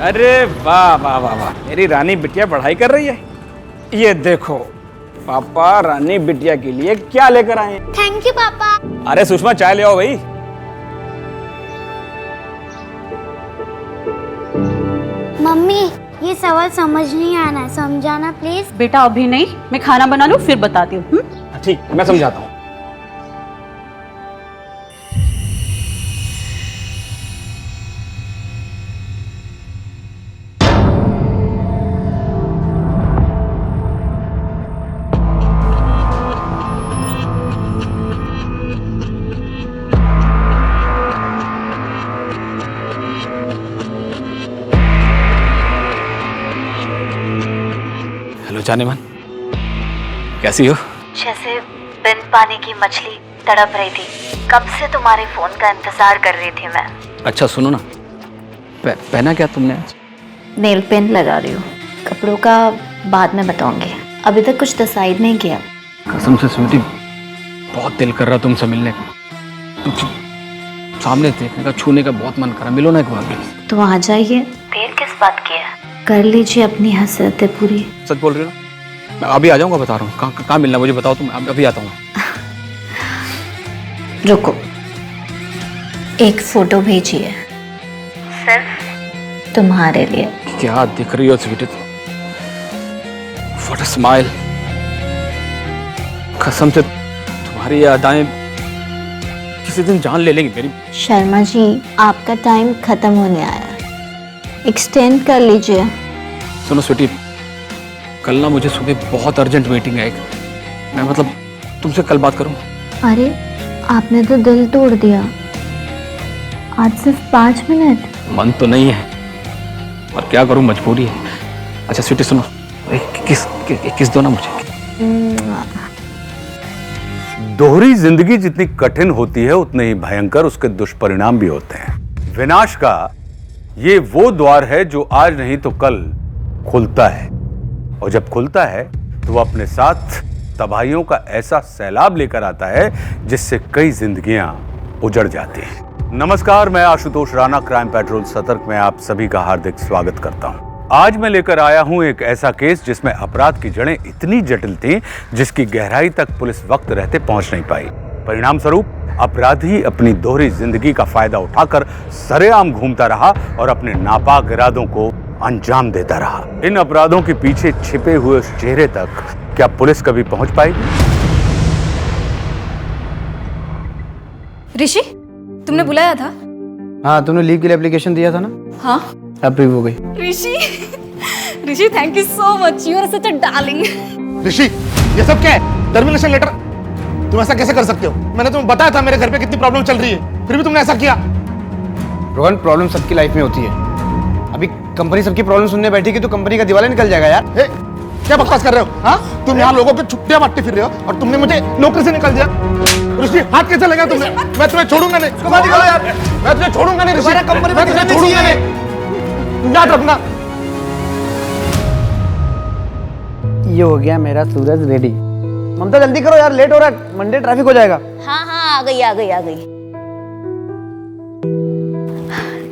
अरे वाह वाह वाह वाह, मेरी रानी बिटिया पढ़ाई कर रही है। ये देखो पापा रानी बिटिया के लिए क्या लेकर आए हैं। थैंक यू पापा। अरे सुषमा चाय ले आओ भाई। मम्मी ये सवाल समझ नहीं आना, समझाना प्लीज। बेटा अभी नहीं, मैं खाना बना लूं फिर बताती हूँ। ठीक, मैं समझाता हूँ। हेलो जाने मन, कैसी हो? जैसे बिन पानी की मछली तड़प रही थी। कब से तुम्हारे फोन का इंतजार कर रही थी मैं। अच्छा सुनो ना, पहना क्या तुमने आज? नेल पेंट लगा रही हूँ। कपड़ों का बाद में बताऊंगी, अभी तक कुछ डिसाइड नहीं किया। कसम से स्वीटी, बहुत दिल कर रहा तुमसे मिलने का, तुमसे सामने देखने का, छूने का बहुत मन कर रहा। मिलो ना एक बार प्लीज। तो आ जाइए। देर किस बात की है, कर लीजिए अपनी हसरतें पूरी। सच बोल रही हो ना? मैं अभी आ जाऊंगा, बता रहा हूँ। कहाँ मिलना मुझे बताओ, तुम अभी आता हूँ। रुको, एक फोटो भेजिए सिर्फ तुम्हारे लिए। क्या दिख रही हो स्वीटी, व्हाट अ स्माइल। कसम से तुम्हारी यादें किसी दिन जान ले लेंगी मेरी। शर्मा जी आपका टाइम खत्म होने आया, एक्सटेंड कर लीजिए। सुनो स्वीटी, कल ना मुझे सुबह बहुत अर्जेंट मीटिंग है एक। मैं मतलब तुमसे कल बात करूं? अरे आपने तो दिल तोड़ दिया। आज सिर्फ 5 मिनट। मन तो नहीं है पर क्या करूं, मजबूरी है। अच्छा स्वीटी सुनो, एक किस दो ना मुझे। दोहरी जिंदगी जितनी कठिन होती है उतने ही भयंकर उसके दुष्परिणाम भी होते हैं। विनाश का ये वो द्वार है जो आज नहीं तो कल खुलता है, और जब खुलता है तो वो अपने साथ तबाहियों का ऐसा सैलाब लेकर आता है जिससे कई जिंदगियां उजड़ जाती हैं। नमस्कार, मैं आशुतोष राणा, क्राइम पेट्रोल सतर्क में आप सभी का हार्दिक स्वागत करता हूं। आज मैं लेकर आया हूं एक ऐसा केस जिसमें अपराध की जड़ें इतनी जटिल थीं जिसकी गहराई तक पुलिस वक्त रहते पहुंच नहीं पाई। परिणाम स्वरूप अपराधी अपनी दोहरी जिंदगी का फायदा उठाकर सरेआम घूमता रहा और अपने नापाक इरादों को अंजाम देता रहा। इन अपराधों के पीछे छिपे हुए उस चेहरे तक क्या पुलिस कभी पहुंच पाएगी? ऋषि, तुमने बुलाया था? हाँ, तुमने लीव के लिए एप्लीकेशन दिया था ना? हाँ। अप्रूव हो गई। Rishi thank you so much, you are such a darling. Rishi, ये सब क्या है? Termination letter? तुम ऐसा कैसे कर सकते हो? मैंने तुम्हें बताया था मेरे घर पे कितनी प्रॉब्लम चल रही है, फिर भी तुमने ऐसा किया। रोहन, प्रॉब्लम सबकी लाइफ में होती है। अभी कंपनी सबकी प्रॉब्लम सुनने बैठी कि तो कंपनी का दिवाला निकल जाएगा यार। क्या बकवास कर रहे हो? हाँ, तुम यहाँ लोगों की छुट्टियां बांटते फिर रहे हो और तुमने मुझे नौकरी से निकाल दिया। ऋषि, हाथ कैसे लगा तुमने? मैं तुम्हें छोड़ूंगा नहीं। यार, मैं तुझे छोड़ूंगा नहीं ऋषि, कंपनी में तुझे छोड़ूंगा नहीं। याद रखना। ये हो गया मेरा सूरज रेडी। ममता जल्दी करो यार, लेट हो रहा है, मंडे ट्रैफिक हो जाएगा। हाँ हाँ, आ गई आ गई आ गई।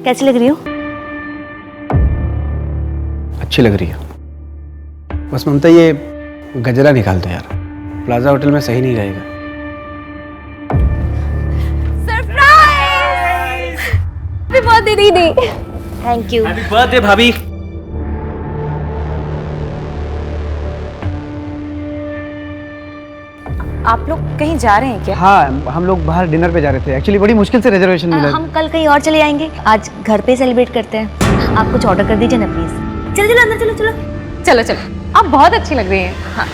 कैसी लग रही हो? अच्छी लग रही है। बस ममता ये गजरा निकाल दो यार, प्लाजा होटल में सही नहीं रहेगा। सरप्राइज! हैप्पी बर्थडे दीदी। Thank you. हैप्पी बर्थडे भाभी। आप लोग कहीं जा रहे हैं क्या? हाँ, हम लोग बाहर डिनर पे जा रहे थे। एक्चुअली बड़ी मुश्किल से रिजर्वेशन मिला। हम कल कहीं और चले जाएंगे, आज घर पे सेलिब्रेट करते हैं। आप कुछ ऑर्डर कर दीजिए ना प्लीज। चलो चलो अंदर चलो चलो। चलो चलो, आप बहुत अच्छी लग रही हैं। हाँ।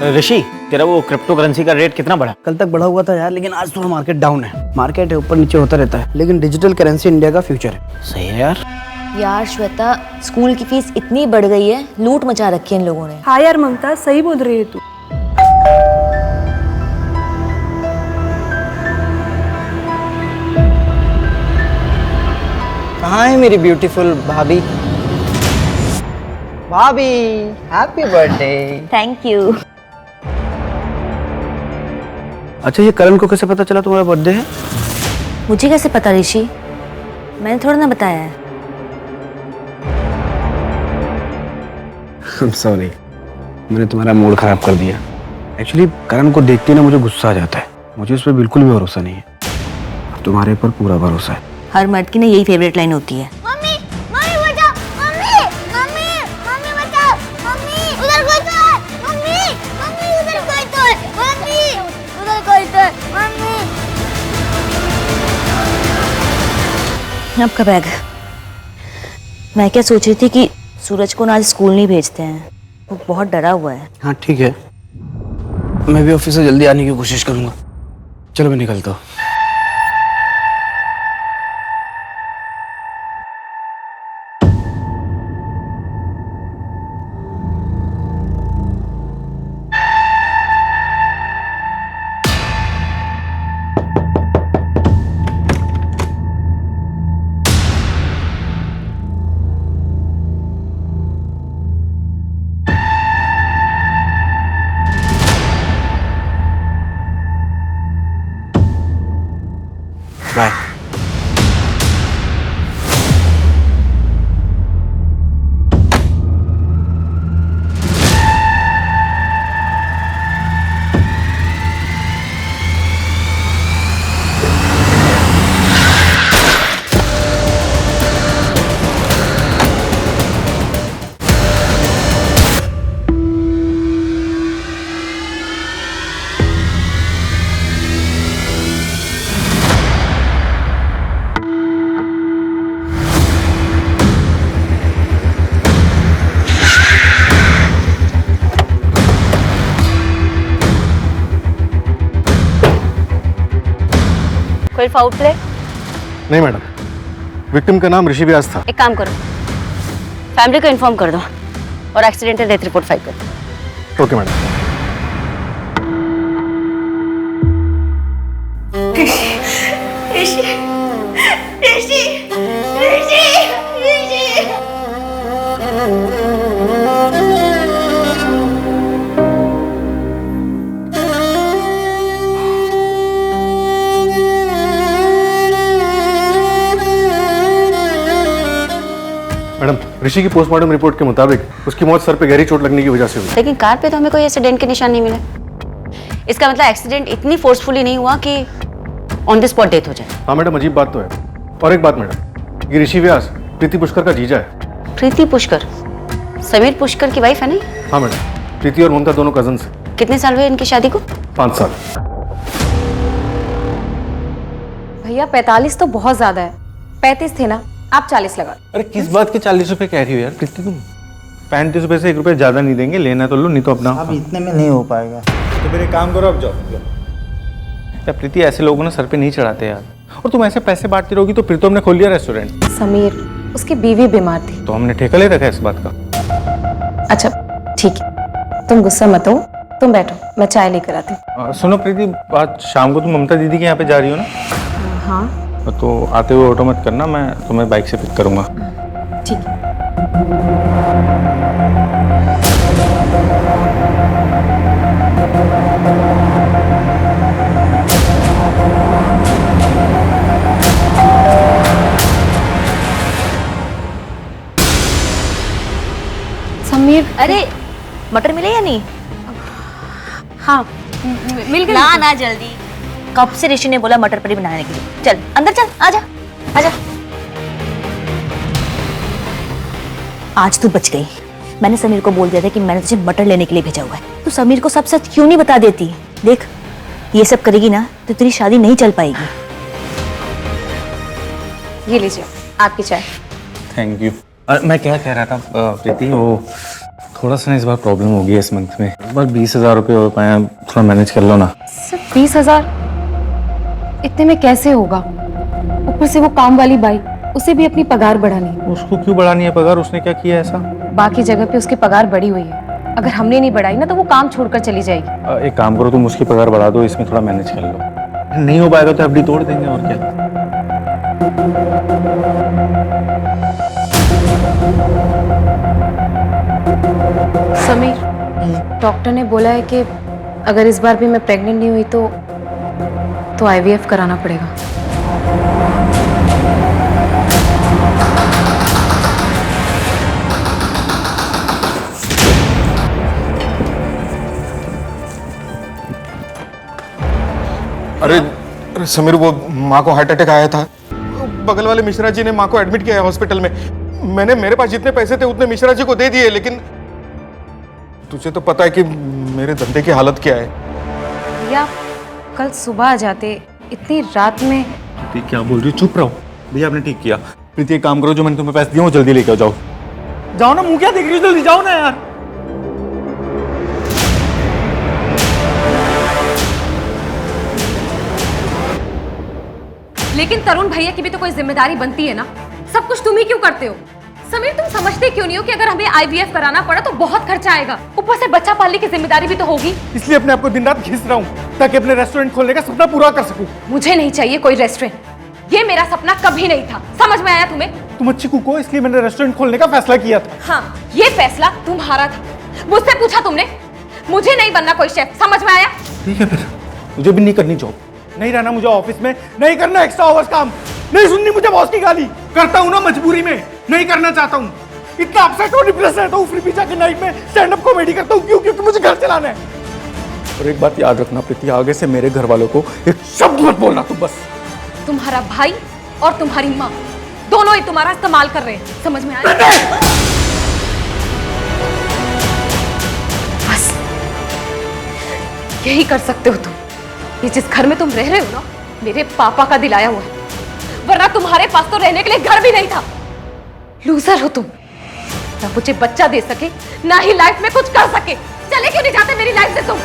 ऋषि, तेरा वो क्रिप्टो करेंसी का रेट कितना बढ़ा? कल तक बढ़ा हुआ था यार, लेकिन आज थोड़ा मार्केट डाउन है। मार्केट है, ऊपर नीचे होता रहता है, लेकिन डिजिटल करेंसी इंडिया का फ्यूचर है। सही है यार। यार श्वेता, स्कूल की फीस इतनी बढ़ गई है, लूट मचा रखी है इन लोगों ने। हाँ यार ममता, सही बोल रही है तू। कहाँ है मेरी ब्यूटीफुल भाभी? भाभी हैप्पी बर्थडे। Thank you. अच्छा, ये करण को कैसे पता चला तुम्हारा बर्थडे है? मुझे कैसे पता ऋषि? मैंने थोड़ा ना बताया है। सॉरी, मैंने तुम्हारा मूड खराब कर दिया। एक्चुअली करण को देखते ही ना मुझे गुस्सा आ जाता है। मुझे उस पर बिल्कुल भी भरोसा नहीं है। अब तुम्हारे पर पूरा भरोसा है। हर मर्द की ना यही फेवरेट लाइन होती है। मम्मी मम्मी बचाओ, मम्मी मम्मी मम्मी बचाओ, मम्मी उधर कोई तो है, मम्मी मम्मी उधर कोई तो है, मम्मी उधर कोई तो है, मम्मी। आपका बैग। मैं क्या सोच रही थी कि सूरज को ना आज स्कूल नहीं भेजते हैं, वो बहुत डरा हुआ है। हाँ ठीक है, मैं भी ऑफिस से जल्दी आने की कोशिश करूंगा। चलो मैं निकलता हूँ। बाय। कोई फाउल प्ले? नहीं मैडम, विक्टिम का नाम ऋषि व्यास था। एक काम करो, फैमिली को इन्फॉर्म कर दो और एक्सीडेंटल डेथ रिपोर्ट फाइल कर दो। Okay madam. मैडम, ऋषि की पोस्टमार्टम रिपोर्ट के मुताबिक उसकी मौत सर पे गहरी चोट लगने की वजह से हुई। लेकिन कार पे तो हमें कोई एक्सीडेंट के निशान नहीं मिले। इसका मतलब एक्सीडेंट इतनी फोर्सफुली नहीं हुआ कि ऑन द स्पॉट डेथ हो जाए। हाँ मैडम, अजीब बात तो है। और एक बात मैडम, ये ऋषि व्यास प्रीति पुष्कर का जीजा है। प्रीति पुष्कर समीर पुष्कर की वाइफ है नहीं? हाँ मैडम, प्रीति और ममता दोनों कजन है। कितने साल हुए इनकी शादी को? 5 साल। भैया 45 तो बहुत ज्यादा है, 35 थे ना, आप 40 लगा। अरे किस बात के 40 रुपए कह रही हो यार प्रीति तुम? 35 रुपए से 1 रुपए ज्यादा नहीं देंगे, लेना तो लो, नहीं तो अपना। अब इतने में नहीं हो पाएगा। तो फिर एक काम करो, अब जाओ। यार प्रीति, ऐसे लोगों ने सर पे नहीं चढ़ाते यार। और तुम ऐसे पैसे बांटती रहोगी तो फिर तो हमने खोल लिया रेस्टोरेंट। समीर, उसकी बीवी बीमार थी। तो हमने ठेका ले रखा है इस बात का। अच्छा ठीक है, तुम गुस्सा मत हो, तुम बैठो, मैं चाय लेकर आती हूँ। सुनो प्रीति, आज शाम को तुम ममता दीदी के यहाँ पे जा रही हो ना? हाँ तो आते हुए ऑटो मत करना, मैं तुम्हें बाइक से पिक करूंगा। ठीक है। समीर, अरे मटर मिले या नहीं? हाँ मिल गए। ला ना जल्दी, कब से ऋषि ने बोला मटर पनीर बनाने के लिए। चल अंदर चल, आजा आजा। आज तू बच गई। मैंने समीर को बोल दिया था कि मैंने तुझे मटर लेने के लिए भेजा हुआ है। तू समीर को सब सच क्यों नहीं बता देती? देख, ये सब करेगी ना तो तेरी शादी नहीं चल पाएगी। ये लीजिए आपकी चाय। Thank you. मैं क्या कह रहा था प्रीति, वो थोड़ा सा ना इस बार प्रॉब्लम हो गई है इस मंथ में। एक बार 20,000 रुपये हो पाए, थोड़ा मैनेज कर लो ना। सिर्फ 20,000? इतने में कैसे होगा? ऊपर से वो काम वाली बाई, उसे भी अपनी पगार बढ़ानी है। उसको क्यों बढ़ानी है पगार? उसने क्या किया ऐसा? बाकी जगह पे उसकी पगार बढ़ी हुई है, अगर हमने नहीं बढ़ाई ना तो वो काम छोड़कर चली जाएगी। एक काम करो, तुम उसकी पगार बढ़ा दो, इसमें थोड़ा मैनेज कर लो। नहीं हो पाएगा तो एफडी तोड़ देंगे, और क्या। समीर, डॉक्टर ने बोला है कि अगर इस बार भी मैं प्रेग्नेंट नहीं हुई तो आईवीएफ कराना पड़ेगा। अरे समीर, वो माँ को हार्ट अटैक आया था। बगल वाले मिश्रा जी ने माँ को एडमिट किया है हॉस्पिटल में। मैंने मेरे पास जितने पैसे थे उतने मिश्रा जी को दे दिए, लेकिन तुझे तो पता है कि मेरे धंधे की हालत क्या है। भैया कल सुबह आ जाते, इतनी रात में। प्रीति क्या बोल रही हो? चुप रहो भैया, आपने ठीक किया। प्रीति एक काम करो, जो मैंने तुम्हें पैसे दिए वो जल्दी लेके आओ। जाओ जाओ ना, मुंह क्या देख रही हो, जल्दी जाओ ना यार। लेकिन तरुण भैया की भी तो कोई जिम्मेदारी बनती है ना, सब कुछ तुम ही क्यों करते हो? समीर, तुम समझते क्यों नहीं हो कि अगर हमें आईवीएफ कराना पड़ा तो बहुत खर्चा आएगा, ऊपर से बच्चा पालने की जिम्मेदारी भी तो होगी। इसलिए अपने आप को दिन रात घिस रहा हूँ ताकि अपने रेस्टोरेंट खोलने का सपना पूरा कर सकूं। मुझे नहीं चाहिए कोई रेस्टोरेंट, ये मेरा सपना कभी नहीं था। समझ में आया तुम्हें? तुम अच्छी कुक हो, इसलिए मैंने रेस्टोरेंट खोलने का फैसला किया था। हाँ, ये फैसला तुम्हारा था। मुझसे पूछा तुमने? मुझे नहीं बनना कोई शेफ, समझ में आया? ठीक है, फिर मुझे भी नहीं करनी जॉब, नहीं रहना मुझे ऑफिस में, नहीं करना एक्स्ट्रा आवर्स काम, नहीं सुननी मुझे बॉस की गाली। करता हूँ ना मजबूरी में, नहीं करना चाहता हूँ। इतना अपसेट और डिप्रेस रहता हूँ, फिर भी जाके नाइट में स्टैंड अप कॉमेडी करता हूँ। क्यों? क्योंकि मुझे घर चलाना है। और एक बात याद रखना प्रीति, आगे से मेरे घर वालों को एक शब्द मत बोलना तुम बस। तुम्हारा भाई और तुम्हारी माँ दोनों ही तुम्हारा इस्तेमाल कर रहे हैं, समझ में आया? बस यही कर सकते हो तुम। ये जिस घर में तुम रह रहे हो ना, मेरे पापा का दिलाया हुआ है, वरना तुम्हारे पास तो रहने के लिए घर भी नहीं था। लूजर हो तुम, ना मुझे बच्चा दे सके, ना ही लाइफ में कुछ कर सके। चले क्यों नहीं जाते मेरी लाइफ से तुम?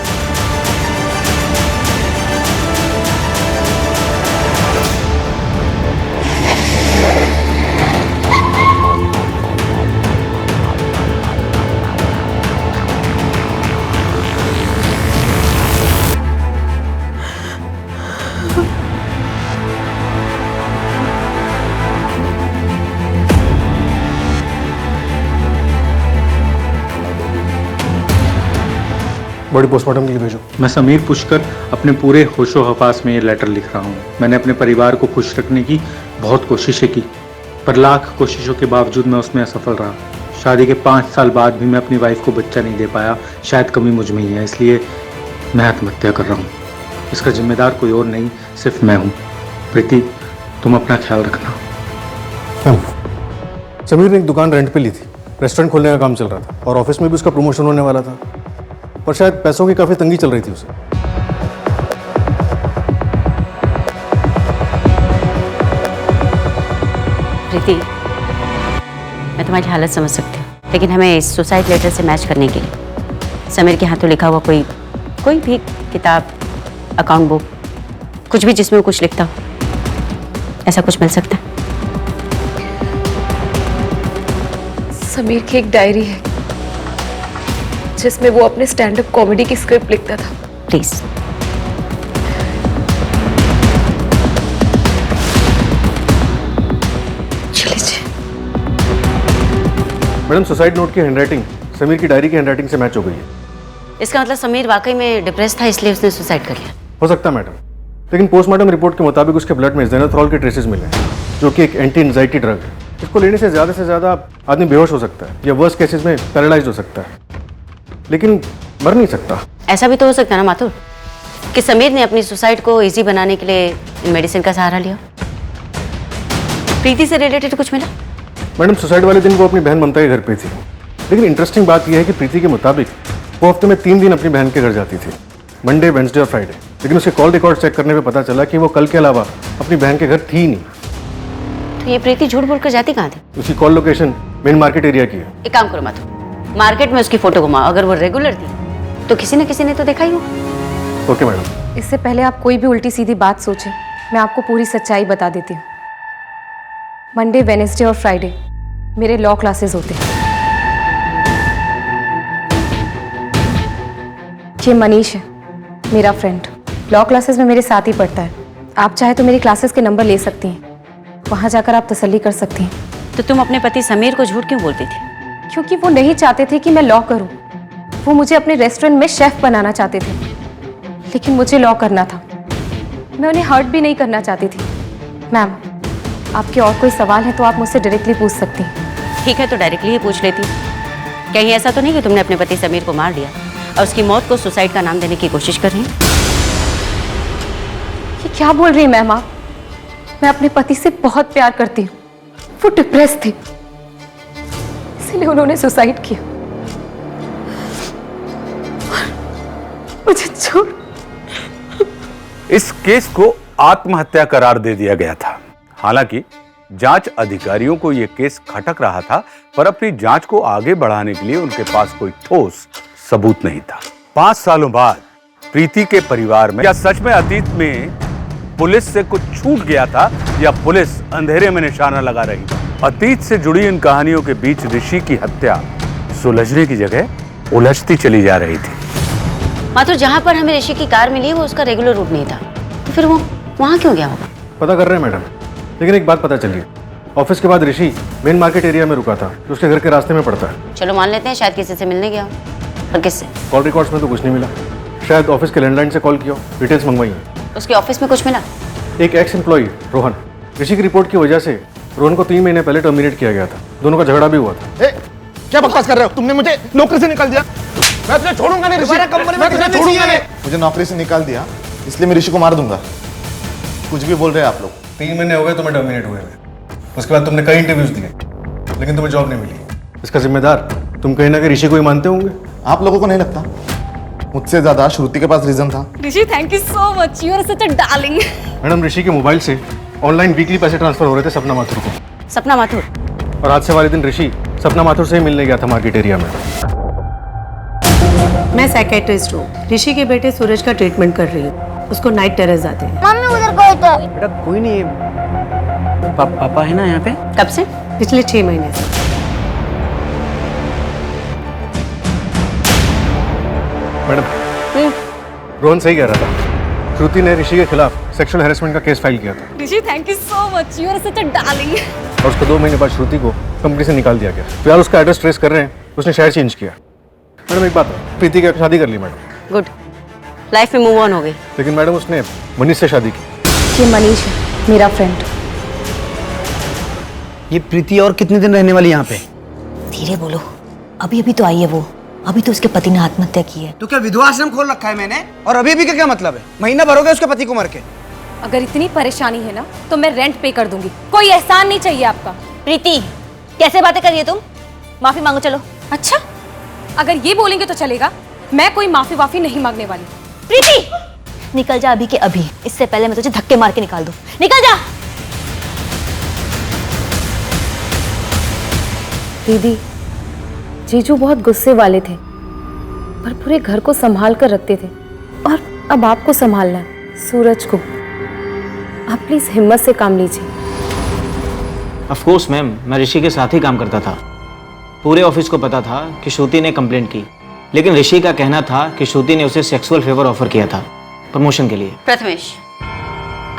बॉडी पोस्टमार्टम के लिए भेजो। मैं समीर पुष्कर अपने पूरे होशो हवास में ये लेटर लिख रहा हूँ। मैंने अपने परिवार को खुश रखने की बहुत कोशिशें की, पर लाख कोशिशों के बावजूद मैं उसमें असफल रहा। शादी के 5 साल बाद भी मैं अपनी वाइफ को बच्चा नहीं दे पाया। शायद कमी मुझ में ही है, इसलिए मैं आत्महत्या कर रहा हूँ। इसका जिम्मेदार कोई और नहीं, सिर्फ मैं हूँ। प्रीति, तुम अपना ख्याल रखना। समीर ने एक दुकान रेंट पे ली थी, रेस्टोरेंट खोलने का काम चल रहा था और ऑफिस में भी उसका प्रमोशन होने वाला था, पर शायद पैसों की काफी तंगी चल रही थी उसे। प्रीति, मैं तुम्हारी हालत समझ सकती हूँ, लेकिन हमें इस सुसाइड लेटर से मैच करने के लिए समीर के हाथों लिखा हुआ कोई भी किताब, अकाउंट बुक, कुछ भी जिसमें वो कुछ लिखता हो, ऐसा कुछ मिल सकता है? समीर की एक डायरी है जिसमें वो अपने स्टैंड अप कॉमेडी की स्क्रिप्ट लिखता था। प्लीज। मैडम, सुसाइड नोट की हैंडराइटिंग समीर की डायरी की हैंडराइटिंग से मैच हो गई है। इसका मतलब समीर वाकई में डिप्रेस था, इसलिए उसने सुसाइड कर लिया। हो सकता है मैडम, लेकिन पोस्टमार्टम रिपोर्ट के मुताबिक उसके ब्लड में ज़ेनाथ्रोल के ट्रेसेस मिले हैं, जो कि एक एंटी एंजाइटी ड्रग है। इसको लेने से ज़्यादा आदमी बेहोश हो सकता है या वर्स्ट केसेस में पैरालाइज हो सकता है, लेकिन मर नहीं सकता। ऐसा भी तो हो सकता है ना माथुर, कि समीर ने अपनी सुसाइड को इजी बनाने के लिए मेडिसिन का सहारा लिया। प्रीति से रिलेटेड कुछ मिला? मैडम, सुसाइड वाले दिन वो अपनी बहन ममता के घर पे थी, लेकिन इंटरेस्टिंग बात यह है कि प्रीति के मुताबिक वो हफ्ते में 3 दिन अपनी बहन के घर जाती थी, मंडे, वेंसडे और फ्राइडे। लेकिन उसके कॉल रिकॉर्ड चेक करने पे पता चला कि वो कल के अलावा अपनी बहन के घर थी ही नहीं। तो ये प्रीति झूठ बोलकर जाती कहाँ थी? उसकी call location main market area की है। एक काम करो माथुर, मार्केट में उसकी फोटो घुमाओ, अगर वो रेगुलर थी तो किसी न किसी ने तो देखा ही हो। Okay madam. इससे पहले आप कोई भी उल्टी सीधी बात सोचें, मैं आपको पूरी सच्चाई बता देती हूँ। मंडे, वेडनेसडे और फ्राइडे मेरे लॉ क्लासेस होते हैं। ये मनीष है, मेरा फ्रेंड, लॉ क्लासेस में मेरे साथ ही पढ़ता है। आप चाहे तो मेरी क्लासेस के नंबर ले सकती हैं। वहाँ जाकर आप तसल्ली कर सकती हैं। तो तुम अपने पति समीर को झूठ क्यों बोलती थी? क्योंकि वो नहीं चाहते थे कि मैं लॉ करूं। वो मुझे अपने रेस्टोरेंट में शेफ बनाना चाहते थे, लेकिन मुझे लॉ करना था। मैं उन्हें हर्ट भी नहीं करना चाहती थी। मैम, आपके और कोई सवाल है तो आप मुझसे डायरेक्टली पूछ सकती हैं। ठीक है, तो डायरेक्टली ही पूछ लेती हूँ। कहीं ऐसा तो नहीं कि तुमने अपने पति समीर को मार दिया और उसकी मौत को सुसाइड का नाम देने की कोशिश कर रही हैं? ये क्या बोल रही हैं मैम आप? मैं अपने पति से बहुत प्यार करती हूँ। वो डिप्रेस थे, इसलिए उन्होंने सुसाइड किया। मुझे छोड़। इस केस को आत्महत्या करार दे दिया गया था। हालांकि जांच अधिकारियों को यह केस खटक रहा था, पर अपनी जांच को आगे बढ़ाने के लिए उनके पास कोई ठोस सबूत नहीं था। 5 सालों बाद प्रीति के परिवार में क्या सच में अतीत में पुलिस से कुछ छूट गया था, या पुलिस अंधेरे में निशाना लगा रही थी? अतीत से जुड़ी इन कहानियों के बीच ऋषि की हत्या सुलझने की जगह उलझती चली जा रही थी। माथुर, जहाँ पर हमें ऋषि की कार मिली है वो उसका रेगुलर रूट नहीं था, तो फिर वो वहाँ क्यों गया होगा? पता कर रहे हैं मैडम, लेकिन एक बात पता चली। ऑफिस के बाद ऋषि मेन मार्केट एरिया में रुका था, जो उसके घर के रास्ते में पड़ता है। चलो मान लेते हैं शायद किसी से मिलने गया हो। और किससे? कॉल रिकॉर्ड्स में तो कुछ नहीं मिला। शायद ऑफिस के लैंडलाइन से कॉल किया, डिटेल्स मंगवाई हैं। उसके ऑफिस में कुछ मिला? एक एक्स एम्प्लॉई रोहन, ऋषि की रिपोर्ट की वजह से रोहन को 3 महीने पहले टर्मिनेट किया गया था। दोनों का झगड़ा भी हुआ था। क्या बकवास कर रहे हो? तुमने मुझे नौकरी से निकाल दिया। मैं तुझे छोड़ूंगा नहीं ऋषि, मैं तुझे छोड़ूंगा नहीं। मुझे नौकरी से निकाल दिया, इसलिए मैं ऋषि को मार दूंगा। कुछ भी बोल रहे हैं आप लोग। 3 महीने हो गए तुम्हें टर्मिनेट हुए हुए। उसके बाद तुमने कई इंटरव्यूज दिए, लेकिन तुम्हें जॉब नहीं मिली। इसका जिम्मेदार तुम कहीं ना कहीं ऋषि को ही मानते होंगे। आप लोगों को नहीं लगता? मुझसे ज्यादा श्रुति के पास रीजन था। Rishi, thank you so much, you are such a darling. Madam, Rishi के मोबाइल से ऑनलाइन वीकली पैसे ट्रांसफर हो रहे थे सपना माथुर को। सपना माथुर? और हादसे वाले दिन ऋषि सपना माथुर से ही मिलने गया था मार्केट एरिया में। मैं साइकेट्रिस्ट हूँ। ऋषि के बेटे सूरज का ट्रीटमेंट कर रही हूँ। उसको नाइट टेरर्स आते हैं। मम्मी उधर कोई तो। बेटा कोई नहीं, पापा है ना यहाँ पे। कब से? पिछले 6 महीने से। मैडम, रोहन सही कह रहा था। श्रुति ने ऋषि के खिलाफ सेक्सुअल हैरेसमेंट का केस फाइल किया था। Rishi, thank you so much, you are such a darling. और उसको 2 महीने बाद श्रुति को कंपनी से निकाल दिया गया। फिलहाल उसका एड्रेस ट्रेस कर रहे हैं, उसने शहर चेंज किया। मैडम एक बात है, प्रीति की शादी कर ली मैडम। गुड, लाइफ में मूव ऑन हो गई। लेकिन मैडम उसने मनीष से शादी की। ये मनीष है, मेरा फ्रेंड। ये प्रीति और कितने दिन रहने वाली यहाँ पे? धीरे बोलो, अभी अभी तो आई है वो। अभी तो उसके पति ने आत्महत्या की है। तो क्या विधवा आश्रम खोल रखा है मैंने? और अभी भी का क्या मतलब है? महीना भर हो गया उसके पति को मर के। अगर इतनी परेशानी है ना तो मैं रेंट पे कर दूंगी, कोई एहसान नहीं चाहिए आपका। प्रीति, कैसे बातें कर रही है तुम? माफी मांगो चलो। अच्छा, अगर ये बोलेंगे तो चलेगा, मैं कोई माफी वाफी नहीं मांगने वाली। प्रीति, निकल जा अभी के अभी, इससे पहले मैं तुझे धक्के मार के निकाल दूं। निकल जा। दीदी, जीजू बहुत गुस्से वाले थे, पर पूरे घर को संभाल कर रखते थे, और अब आपको संभालना है, सूरज को। आप प्लीज हिम्मत से काम लीजिए। ऑफ कोर्स मैम, मैं ऋषि के साथ ही काम करता था। पूरे ऑफिस को पता था कि श्रुति ने कंप्लेंट की, लेकिन ऋषि का कहना था कि श्रुति ने उसे सेक्सुअल फेवर ऑफर किया था प्रमोशन के लिए। प्रथमेश,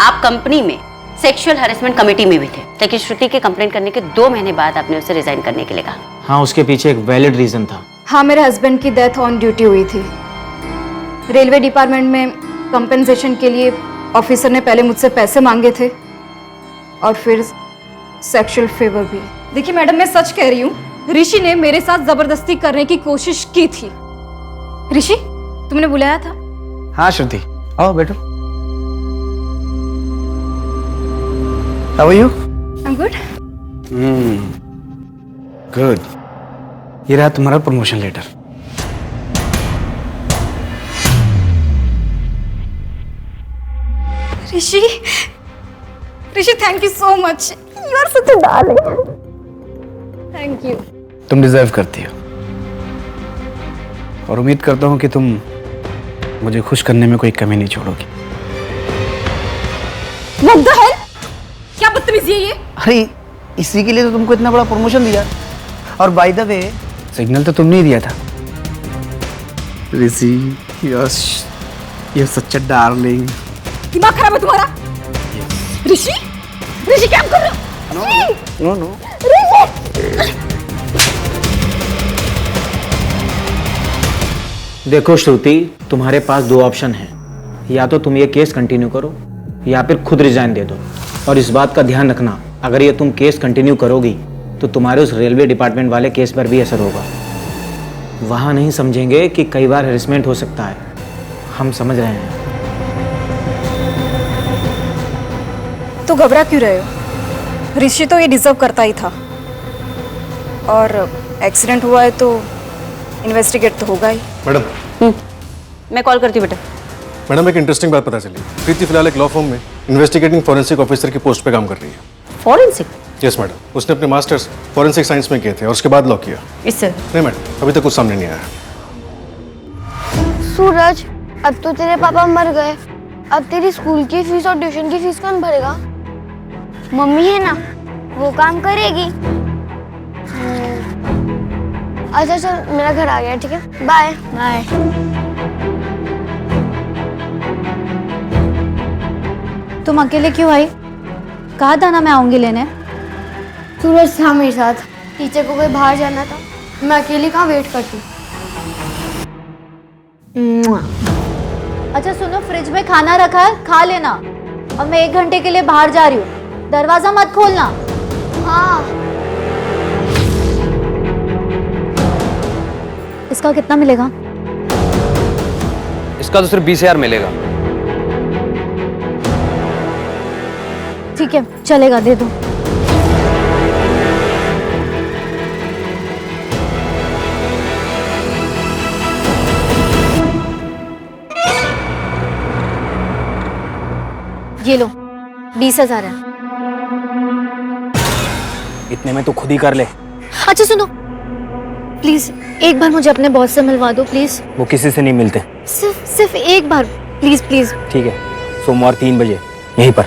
आप कंपनी में सेक्सुअल हैरेसमेंट कमेटी में भी थे, लेकिन श्रुति के कंप्लेंट करने के 2 महीने बाद आपने उसे रिजाइन करने के लिए कहा। हाँ, उसके पीछे एक वैलिड रीजन था। हाँ, मेरे हस्बैंड की डेथ ऑन ड्यूटी हुई थी। रेलवे डिपार्टमेंट में कंपनसेशन के लिए ऑफिसर ने पहले मुझसे पैसे मांगे थे, और फिर सेक्सुअल फेवर भी। देखिए मैडम, मैं सच कह रही हूँ, ऋषि ने मेरे साथ जबरदस्ती करने की कोशिश की थी। ऋषि, तुमने बुलाया था? हाँ श्रुति, आओ बैठो। How are you? I'm good. Good. ये रहा तुम्हारा promotion letter. Rishi, thank you so much, you are such a darling. Thank you. तुम डिजर्व करती हो, और उम्मीद करता हूँ कि तुम मुझे खुश करने में कोई कमी नहीं छोड़ोगी। What the hell? क्या बदतमीजी है ये? अरे इसी के लिए तो तुमको इतना बड़ा प्रमोशन दिया। और बाय द वे, सिग्नल तो तुमने ही दिया था। ऋषि, यस, ये सच अ डार्लिंग। दिमाग खराब है तुम्हारा? ऋषि, ऋषि क्या कर रहे हो? नो नो देखो श्रुति, तुम्हारे पास दो ऑप्शन हैं। या तो तुम ये केस कंटिन्यू करो या फिर खुद रिजाइन दे दो। और इस बात का ध्यान रखना, अगर ये तुम केस कंटिन्यू करोगी तो तुम्हारे उस रेलवे डिपार्टमेंट वाले केस पर भी असर होगा। वहाँ नहीं समझेंगे कि कई बार हेरसमेंट हो सकता है। हम समझ रहे हैं। तो घबरा क्यों रहे हो? ऋषि तो ये डिजर्व करता ही था, और एक्सीडेंट हुआ है तो इन्वेस्टिगेट तो होगा ही। मैडम मैं कॉल करती हूँ बेटा। मैडम एक इंटरेस्टिंग बात पता चली। प्रीति फिलहाल एक लॉ फर्म में इन्वेस्टिगेटिंग फॉरेंसिक ऑफिसर की पोस्ट पे काम कर रही है। फॉरेंसिक? यस मैडम, उसने अपने मास्टर्स फॉरेंसिक साइंस में किए थे और उसके बाद लॉ किया। इससे नहीं मैडम, अभी तक कुछ सामने नहीं आया। सूरज, अब तो तेरे पापा मर गए, अब तेरी स्कूल की फीस और ट्यूशन की फीस कौन भरेगा? मम्मी है ना, वो काम करेगी। अच्छा चल, मेरा घर आ गया, ठीक है, बाय बाय। तुम अकेले क्यों आई? कहा था ना मैं आऊंगी लेने। सूरज था मेरे साथ, टीचर को कोई बाहर जाना था, मैं अकेली कहाँ वेट करती। अच्छा सुनो, फ्रिज में खाना रखा है, खा लेना। और मैं 1 घंटे के लिए बाहर जा रही हूँ, दरवाजा मत खोलना। हाँ। इसका कितना मिलेगा? इसका तो सिर्फ 20,000 मिलेगा। ठीक है, चलेगा, दे दो। ये लो, 20,000 है। इतने में तो खुद ही कर ले। अच्छा सुनो, प्लीज एक बार मुझे अपने बॉस से मिलवा दो प्लीज। वो किसी से नहीं मिलते। सिर्फ एक बार प्लीज प्लीज। ठीक है, सोमवार 3 बजे यहीं पर।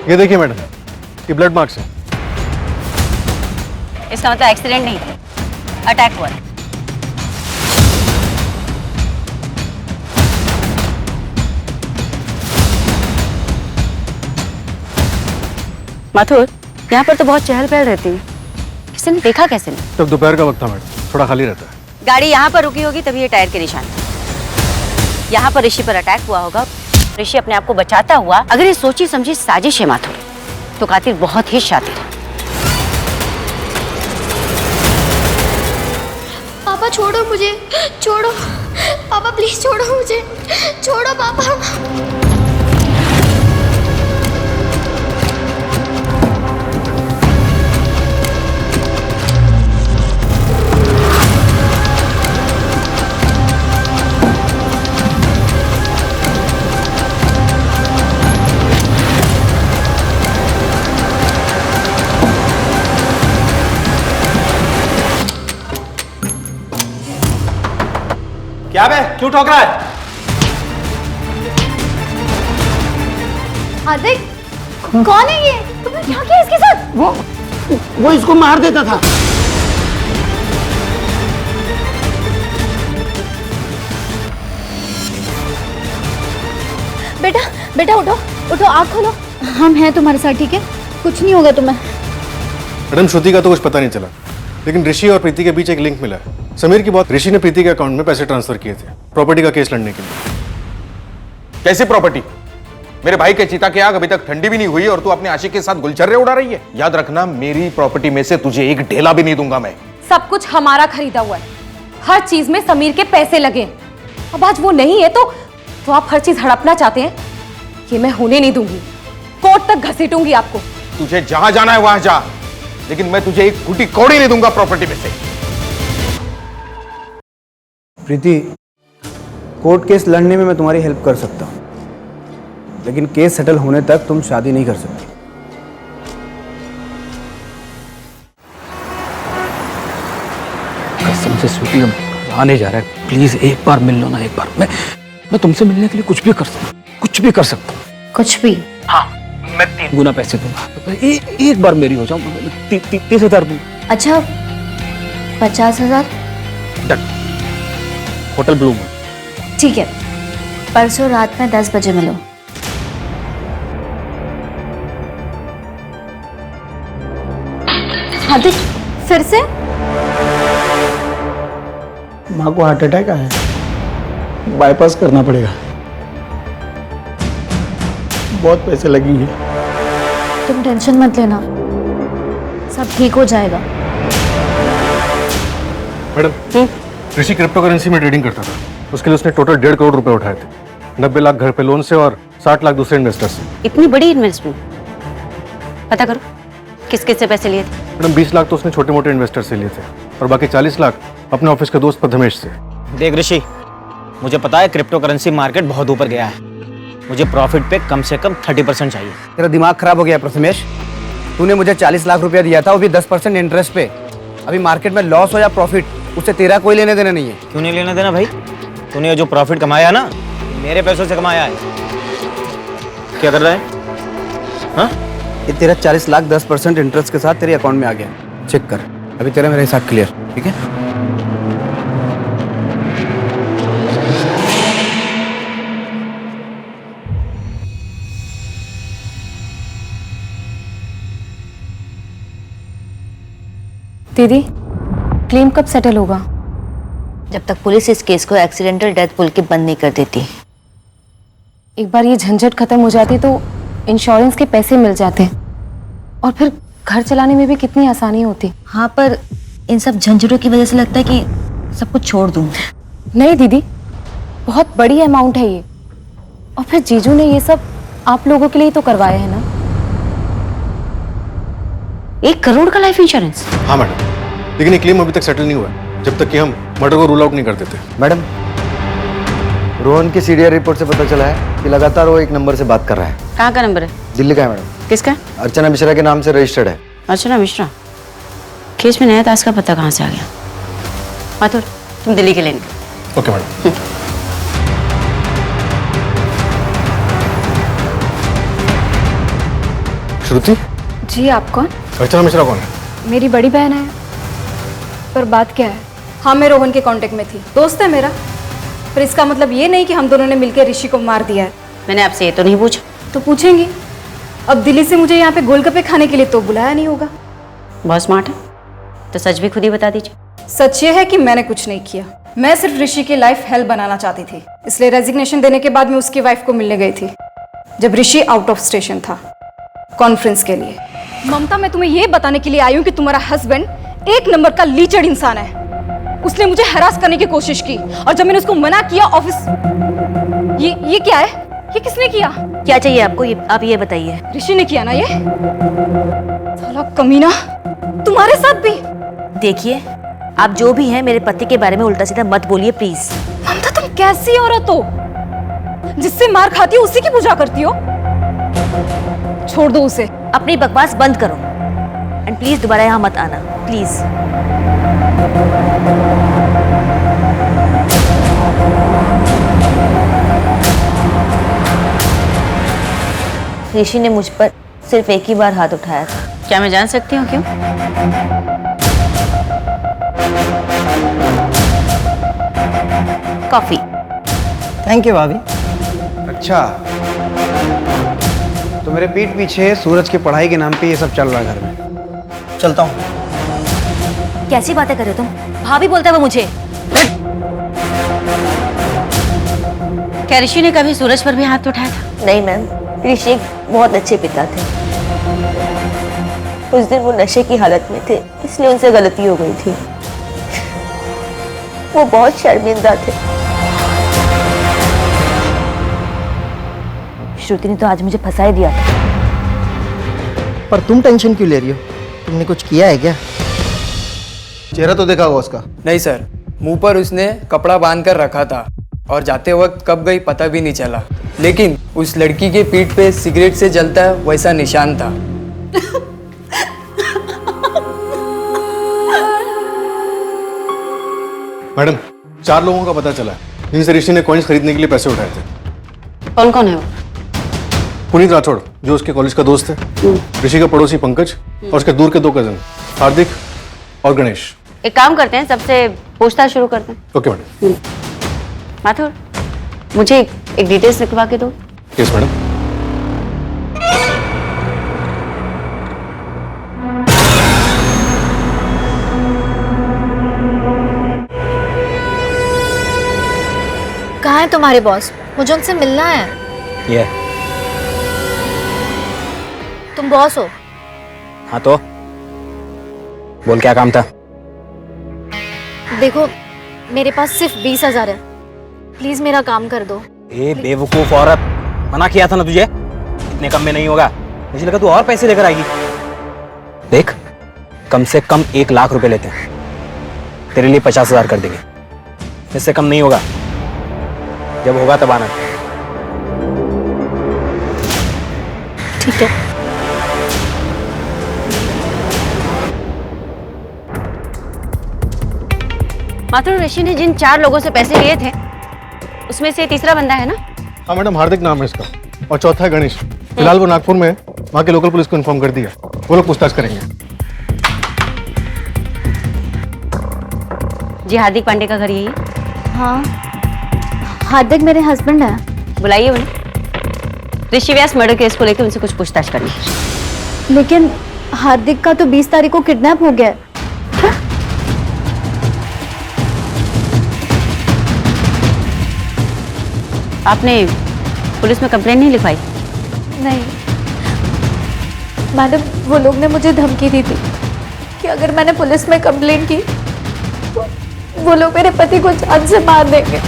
ये देखिए मैडम, ये ब्लड मार्क्स है। इसका मतलब एक्सीडेंट नहीं है, अटैक हुआ है। माथुर, यहाँ पर तो बहुत चहल पहल रहती है, किसी ने देखा कैसे नहीं? तब दोपहर का वक्त था मैडम, थोड़ा खाली रहता है। गाड़ी यहाँ पर रुकी होगी तभी ये टायर के निशान। यहाँ पर ऋषि पर अटैक हुआ होगा। ऋषि अपने आप को बचाता हुआ, अगर ये सोची समझी साजिश है माथुर, तो कातिल बहुत ही शातिर है। पापा छोड़ो मुझे, छोड़ो पापा, प्लीज छोड़ो मुझे, छोड़ो पापा। क्या बे, क्यों ठोक रहा है? हार्दिक, कौन है ये? तुमने क्या किया इसके साथ? वो इसको मार देता था। बेटा बेटा उठो उठो, आँख खोलो। हम हैं तुम्हारे साथ, ठीक है? कुछ नहीं होगा तुम्हें। मैडम श्रुति का तो कुछ पता नहीं चला, लेकिन ऋषि और प्रीति के बीच एक लिंक मिला है। समीर की बात, ऋषि ने प्रीति के अकाउंट में पैसे ट्रांसफर किए थे प्रॉपर्टी का केस लड़ने के लिए। कैसी प्रॉपर्टी? मेरे भाई के चिता की आग अभी तक ठंडी भी नहीं हुई और तू अपने आशिक के साथ गुलछर्रे उड़ा रही है। याद रखना, मेरी प्रॉपर्टी में से तुझे एक ढेला भी नहीं दूंगा मैं। सब कुछ हमारा खरीदा हुआ है, हर चीज में समीर के पैसे लगे। अब आज वो नहीं है तो आप हर चीज हड़पना चाहते हैं? ये मैं होने नहीं दूंगी, कोर्ट तक घसीटूंगी आपको। तुझे जहां जाना है वहां जा, लेकिन मैं तुझे एक कुटी कौड़ी नहीं दूंगा प्रॉपर्टी में से। प्रीति, कोर्ट केस लड़ने में मैं तुम्हारी हेल्प कर सकता हूँ, लेकिन केस सेटल होने तक तुम शादी नहीं कर सकती। कसम से स्वीटी, आने जा रहा है, प्लीज एक बार मिल लो ना। एक बार मैं तुमसे मिलने के लिए कुछ भी कर सकता हूँ, कुछ भी कर सकता हूँ। कुछ भी? हाँ, मैं 3 गुना पैसे दूंगा। एक बार मेरी हो जाओ, 30,000 दूंगा। अच्छा, 50,000? डन। होटल ब्लू में। ठीक है, परसों रात में 10 बजे मिलो। हार्दिक, फिर से? माँ को हार्ट अटैक आया है, बाईपास करना पड़ेगा, बहुत पैसे लगेंगे। तुम टेंशन मत लेना, सब ठीक हो जाएगा। मैडम, ऋषि क्रिप्टो करेंसी में ट्रेडिंग करता था। उसके लिए उसने टोटल 1.5 करोड़ रुपए उठाए थे। 90 लाख घर पे लोन से और 60 लाख दूसरे इन्वेस्टर से। इतनी बड़ी इन्वेस्टमेंट? पता करो किस किस से पैसे लिए थे। मैडम 20 लाख तो उसने छोटे मोटे इन्वेस्टर से लिए थे और बाकी 40 लाख अपने ऑफिस के दोस्त प्रथमेश से। देख ऋषि, मुझे पता है क्रिप्टो करेंसी मार्केट बहुत ऊपर गया है, मुझे प्रॉफिट पे कम से कम 30% चाहिए। तेरा दिमाग खराब हो गया प्रथमेश। तूने मुझे 40 लाख रुपया दिया था, वो भी 10% इंटरेस्ट पे। अभी मार्केट में लॉस हो या प्रॉफिट, उससे तेरा कोई लेने देना नहीं है। क्यों नहीं लेना देना भाई? तूने जो प्रॉफिट कमाया ना, मेरे पैसों से कमाया है। क्या कर रहा है? हाँ? ये तेरा 40 लाख 10% इंटरेस्ट के साथ तेरे अकाउंट में आ गया। चेक कर, अभी तेरा मेरे हिसाब क्लियर, ठीक है? दीदी, क्लेम कब सेटल होगा? जब तक पुलिस इस केस को एक्सीडेंटल डेथ बोल के बंद नहीं कर देती। एक बार ये झंझट खत्म हो जाती तो इंश्योरेंस के पैसे मिल जाते और फिर घर चलाने में भी कितनी आसानी होती। हाँ, पर इन सब झंझटों की वजह से लगता है कि सब कुछ छोड़ दूँ। नहीं दीदी, बहुत बड़ी अमाउंट है ये, और फिर जीजू ने ये सब आप लोगों के लिए तो करवाया है ना। 1 करोड़ का लाइफ इंश्योरेंस? हाँ मैडम, लेकिन ये क्लेम अभी तक सेटल नहीं हुआ है, जब तक कि हम मर्डर को रूल आउट नहीं कर देते। मैडम, रोहन की सीडीआर रिपोर्ट से पता चला है कि लगातार वो एक नंबर से बात कर रहा है। कहाँ का नंबर है? दिल्ली का है मैडम। किसका? अर्चना मिश्रा के नाम से रजिस्टर्ड है। अर्चना मिश्रा? केस में नया ताश का पता कहाँ से आ गया? माथुर, तुम दिल्ली के लेने। Okay madam. श्रुति जी, आप कौन? अर्चना मिश्रा कौन है? मेरी बड़ी बहन है। पर बात क्या है? हाँ, मैं रोहन के कांटेक्ट में थी, दोस्त है मेरा। पर इसका मतलब ये नहीं कि हम दोनों ने मिलकर ऋषि को मार दिया है। मैंने आपसे ये तो नहीं पूछा। तो पूछेंगी। अब दिल्ली से मुझे यहाँ पे गोलगप्पे खाने के लिए तो बुलाया नहीं होगा। बहुत स्मार्ट है, तो सच भी खुद ही बता दीजिए। सच ये है कि मैंने कुछ नहीं किया। मैं सिर्फ ऋषि की लाइफ हेल बनाना चाहती थी, इसलिए रेजिग्नेशन देने के बाद मैं उसकी वाइफ को मिलने गई थी जब ऋषि आउट ऑफ स्टेशन था कॉन्फ्रेंस के लिए। ममता, मैं तुम्हें ये बताने के लिए आई हूँ कि तुम्हारा हस्बैंड एक नंबर का लीचड़ इंसान है। उसने मुझे हरास करने की कोशिश की और जब मैंने उसको मना किया ऑफिस। ये क्या है? ये किसने किया? क्या चाहिए आपको? आप ये बताइए। ऋषि ने किया ना ये? साला कमीना, तुम्हारे साथ भी? देखिए, आप जो भी हैं मेरे पति के बारे में उल्टा सीधा मत बोलिए प्लीज। ममता, तुम कैसी औरत हो? जिससे मार खाती हो उसी की पूजा करती हो। छोड़ दो उसे। अपनी बकवास बंद करो एंड प्लीज दोबारा यहाँ मत आना, प्लीज। ऋषि ने मुझ पर सिर्फ एक ही बार हाथ उठाया था। क्या मैं जान सकती हूँ क्यों? कॉफी। थैंक यू भाभी। अच्छा, तो मेरे पीठ पीछे सूरज की पढ़ाई के नाम पे ये सब चल रहा है घर में। चलता हूँ। कैसी बातें कर रहे हो तुम? भाभी बोलता है वो मुझे। क्या ऋषि ने कभी सूरज पर भी हाथ उठाया था? नहीं मैम, ऋषि एक बहुत अच्छे पिता थे। उस दिन वो नशे की हालत में थे, इसलिए उनसे गलती हो गई थी। वो बहुत शर्मिंदा थे। श्रुति ने तो आज मुझे फंसा ही दिया था। पर तुम टेंशन क्यों ले रही हो? तुमने कुछ किया है क्या? चेहरा तो देखा होगा उसका। नहीं सर, मुंह पर उसने कपड़ा बांध कर रखा था और जाते वक्त कब गई पता भी नहीं चला, लेकिन उस लड़की के पीठ पे सिगरेट से जलता है वैसा निशान था। मैडम, 4 लोगों का पता चला है जिनसे ऋषि ने कॉइन्स खरीदने के लिए पैसे उठाए थे। कौन कौन है वो? पुनीत राठौड़, जो उसके कॉलेज का दोस्त है, ऋषि का पड़ोसी पंकज और उसके दूर के 2 कजन हार्दिक और गणेश। एक काम करते हैं, सबसे पूछताछ शुरू करते हैं। Okay madam. माथुर, मुझे एक डिटेल्स लिखवा के दो। Yes madam. कहाँ है तुम्हारे बॉस? मुझे उनसे मिलना है। ये तुम बॉस हो? हाँ तो बोल, क्या काम था? देखो मेरे पास सिर्फ 20,000 है, प्लीज मेरा काम कर दो। ए बेवकूफ औरत, मना किया था ना तुझे, इतने कम में नहीं होगा। मुझे लगा तू और पैसे लेकर आएगी। देख, कम से कम 1 लाख रुपए लेते हैं, तेरे लिए 50,000 कर देंगे, इससे कम नहीं होगा। जब होगा तब आना। ठीक है। माथुर, ऋषि ने जिन 4 लोगों से पैसे लिए थे उसमें से तीसरा बंदा है ना? हाँ मैडम, हार्दिक नाम है इसका, और चौथा है गणेश। फिलहाल वो नागपुर में है, वहाँ के लोकल पुलिस को इन्फॉर्म कर दिया, वो लोग पूछताछ करेंगे। जी, हार्दिक पांडे का घर यही है? हाँ, हार्दिक मेरे हस्बैंड है। बुलाइए उन्हें। ऋषि व्यास मर्डर केस को लेकर उनसे कुछ पूछताछ करनी है। लेकिन हार्दिक का तो 20 तारीख को किडनैप हो गया है। आपने पुलिस में कंप्लेंट नहीं लिखवाई? नहीं मैडम, वो लोग ने मुझे धमकी दी थी कि अगर मैंने पुलिस में कंप्लेंट की तो वो लोग मेरे पति को जान से मार देंगे।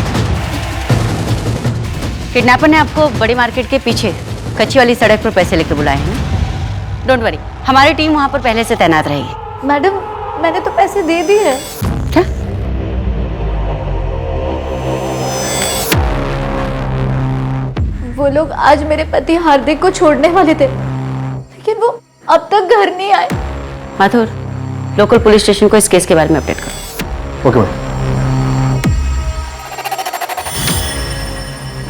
किडनैपर ने आपको बड़ी मार्केट के पीछे कच्ची वाली सड़क पर पैसे लेकर बुलाए हैं ना? डोंट वरी, हमारी टीम वहां पर पहले से तैनात रहेगी। मैडम, मैंने तो पैसे दे दिए हैं। क्या? वो लोग आज मेरे पति हार्दिक को छोड़ने वाले थे, लेकिन वो अब तक घर नहीं आए। माथुर, लोकल पुलिस स्टेशन को इस केस के बारे में अपडेट करो। Okay madam.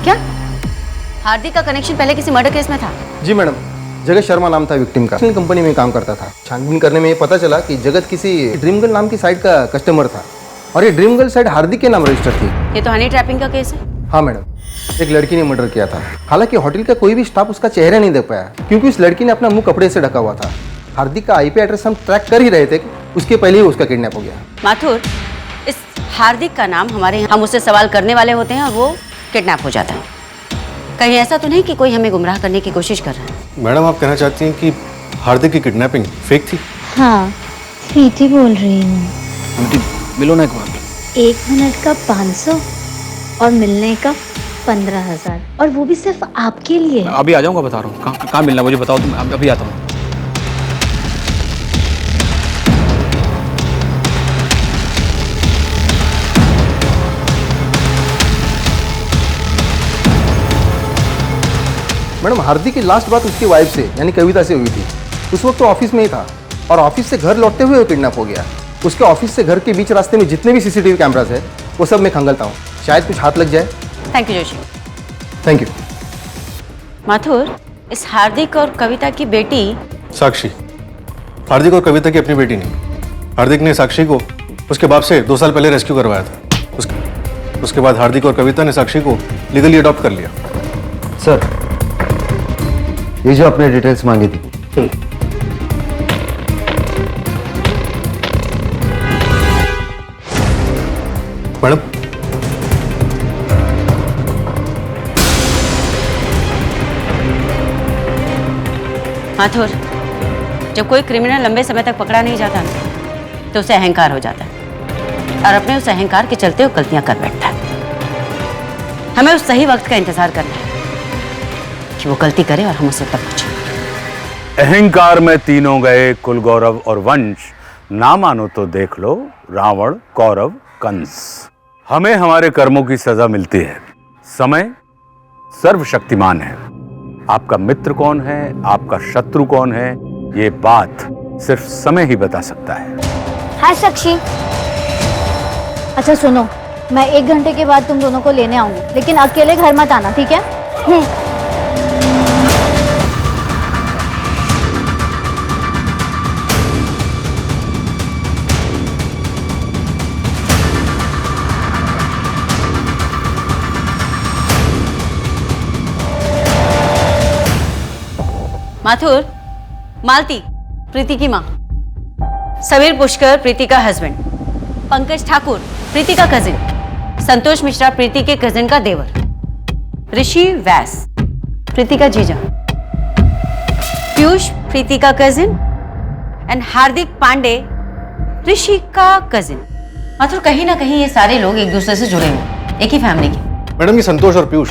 क्या हार्दिक का कनेक्शन पहले किसी मर्डर केस में था? जी मैडम, जगत शर्मा नाम था विक्टिम का, कंपनी में काम करता था। छानबीन करने में ये पता चला कि जगत किसी ड्रीम गर्ल नाम की साइट का कस्टमर था, और ये ड्रीम गर्ल साइट हार्दिक के नाम रजिस्टर थी। ये तो हनी ट्रैपिंग का केस है। हाँ मैडम, एक लड़की ने मर्डर किया था। हालांकि होटल का कोई भी स्टाफ उसका चेहरा नहीं देख पाया, क्योंकि उस लड़की ने अपना मुंह कपड़े से ढका हुआ था। हार्दिक का आईपी एड्रेस हम ट्रैक कर ही रहे थे, उसके पहले ही उसका किडनैप हो गया। माथुर, इस हार्दिक का नाम हमारे यहाँ, हम उससे सवाल करने वाले होते हैं और वो किडनैप हो जाता है। कहीं ऐसा तो नहीं कि कोई हमें गुमराह करने की कोशिश कर रहा है? मैडम, आप कहना चाहती हैं कि हार्दिक की किडनैपिंग फेक थी? हाँ, प्रीति बोल रही हूँ। मिलो ना एक बार। 1 मिनट का 500 और मिलने का 15,000, और वो भी सिर्फ आपके लिए। अभी आ जाऊंगा, बता रहा हूँ। कहाँ मिलना मुझे बताओ तुम, अभी आता हूँ। मैडम, हार्दिक की लास्ट बात उसकी वाइफ से यानी कविता से हुई थी। उस वक्त तो ऑफिस में ही था, और ऑफिस से घर लौटते हुए वो किडनैप हो गया। उसके ऑफिस से घर के बीच रास्ते में जितने भी सीसीटीवी कैमरास है वो सब मैं खंगालता हूँ, शायद कुछ हाथ लग जाए। Thank you Joshi. Thank you. Mathur, इस हार्दिक और कविता की बेटी साक्षी। हार्दिक और कविता की अपनी बेटी नहीं। हार्दिक ने साक्षी को उसके बाप से 2 साल पहले रेस्क्यू करवाया था। उसके बाद हार्दिक और कविता ने साक्षी को लीगली अडॉप्ट कर लिया। सर, ये जो आपने डिटेल्स मांगी थी, मैडम, माथुर, जब कोई क्रिमिनल लंबे समय तक पकड़ा नहीं जाता ना, तो उसे अहंकार हो जाता है, और अपने उस अहंकार के चलते वो गलतियां कर बैठता है। हमें उस सही वक्त का इंतजार करना है कि वो गलती करे और हम उसे तब पूछें। अहंकार में तीनों गए कुल गौरव और वंश, ना मानो तो देख लो रावण कौरव कंस। हमें हमारे कर्मों की सजा मिलती है। समय सर्वशक्तिमान है। आपका मित्र कौन है, आपका शत्रु कौन है, ये बात सिर्फ समय ही बता सकता है। हाय साक्षी। अच्छा सुनो, मैं 1 घंटे के बाद तुम दोनों को लेने आऊंगी, लेकिन अकेले घर मत आना, ठीक है? माथुर, मालती, प्रीति की माँ, समीर पुष्कर, प्रीति का हस्बैंड, पंकज ठाकुर, प्रीति का कजिन, संतोष मिश्रा, प्रीति के कजिन का देवर, ऋषि व्यास, प्रीति का जीजा, पीयूष, प्रीति का कजिन, एंड हार्दिक पांडे, ऋषि का कजिन। माथुर, कहीं ना कहीं ये सारे लोग एक दूसरे से जुड़े हुए, एक ही फैमिली के। मैडम, ये संतोष और पीयूष,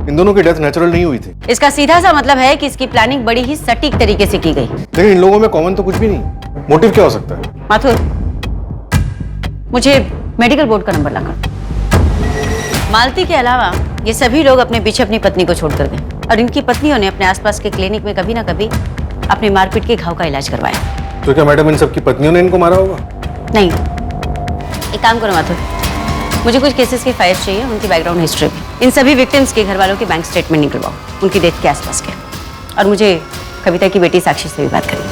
इन दोनों की डेथ नेचुरल नहीं हुई थी। इसका सीधा सा मतलब है कि इसकी प्लानिंग बड़ी ही सटीक तरीके से की गई। लेकिन इन लोगों में कॉमन तो कुछ भी नहीं। मोटिव क्या हो सकता है? माथुर, मुझे मेडिकल बोर्ड का नंबर लाकर। मालती के अलावा ये सभी लोग अपने पीछे अपनी पत्नी को छोड़कर गए और इनकी पत्नियों ने अपने आसपास के क्लिनिक में कभी ना कभी अपनी मारपीट के घाव का इलाज करवाया। तो क्या मैडम इन सबकी पत्नियों ने इनको मारा होगा? नहीं, एक काम करो माथुर, मुझे कुछ केसेस की फाइल्स चाहिए, उनकी बैकग्राउंड हिस्ट्री भी। इन सभी विक्टिम्स के घर वालों के बैंक स्टेटमेंट निकलवाओ, उनकी डेथ के आसपास के। और मुझे कविता की बेटी साक्षी से भी बात करनी है।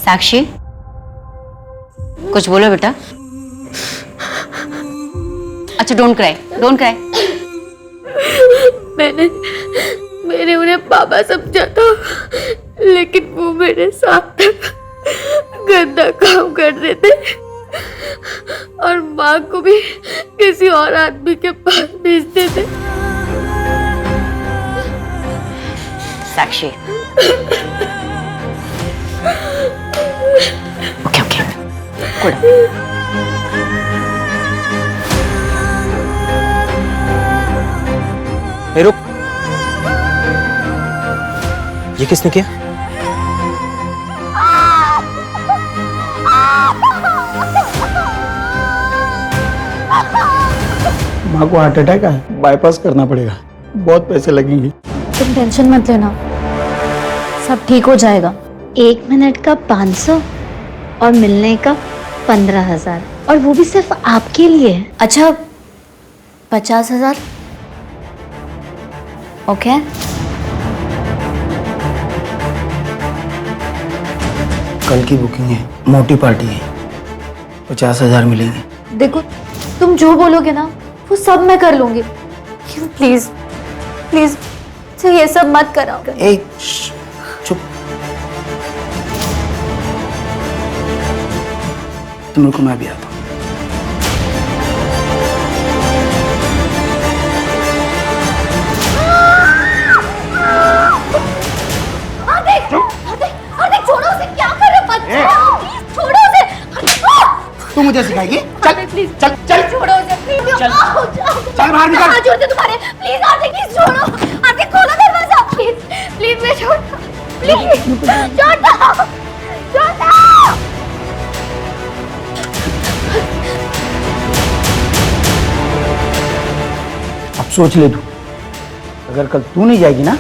साक्षी, कुछ बोलो बेटा। अच्छा, डोंट क्राई, डोंट क्राई। मैंने उन्हें पापा समझा था, लेकिन वो मेरे साथ गंदा काम कर रहे थे और माँ को भी किसी और आदमी के पास भेजते थे। साक्षी, ओके ओके, गुड। ए रुक, ये किसने किया? माँ को हार्ट अटैक है, बाईपास करना पड़ेगा, बहुत पैसे लगेंगे। तुम टेंशन मत लेना, सब ठीक हो जाएगा। 1 मिनट का 500 और मिलने का 15,000, और वो भी सिर्फ आपके लिए। अच्छा, 50,000? ओके। कल की बुकिंग है, मोटी पार्टी है, 50,000 मिलेंगे। देखो, तुम जो बोलोगे ना वो सब मैं कर लूंगी। प्लीज प्लीज ये सब मत कराओ। ए, चुप। तुम रुको, मैं भी आता हूँ। छोड़ो उसे, क्या कर रहे हो? मत छोड़ो, प्लीज छोड़ो उसे। तू मुझे सिखाएगी? चल प्लीज चल चल। छोड़ो उसे, प्लीज। चल। चल बाहर निकल। हाथ जोड़ते तुम्हारे, प्लीज आर्थिक, प्लीज छोड़ो। आर्थिक, खोलो दरवाजा, प्लीज प्लीज। मैं छोड़, प्लीज छोड़ दो, छोड़ दो। अब सोच ले तू, अगर कल तू नहीं जाएगी ना